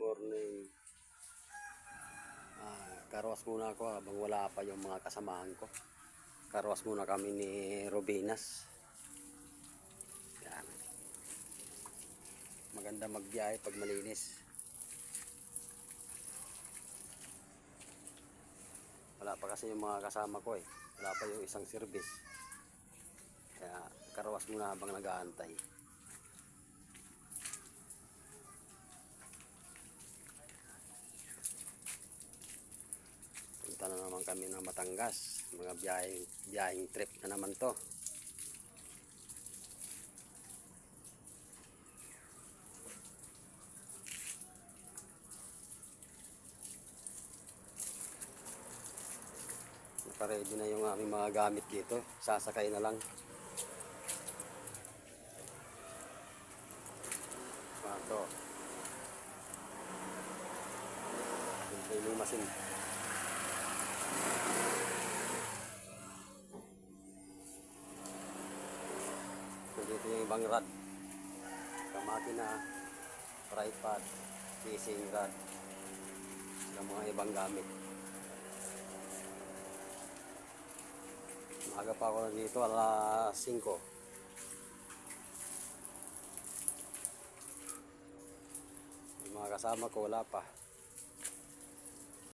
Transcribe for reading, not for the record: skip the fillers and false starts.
morning. Karwas muna ako habang wala pa yung mga kasamahan ko. Karwas muna kami ni Robinas. Yan. Maganda magbiyahe pag malinis. Wala pa kasi yung mga kasama ko eh. Wala pa yung isang service. Kaya karwas muna habang nag-aantay. Punta na naman kami ng Batangas. Mga biyaheng trip na naman to. Naka-ready na yung aming mga gamit dito. Sasakay na lang. Ito. Yung drilling machine. Dito yung ibang rod sa makina, tripod, fishing rod, sa mga ibang gamit. Maaga pa ako dito, alas 5. Yung mga kasama ko wala pa.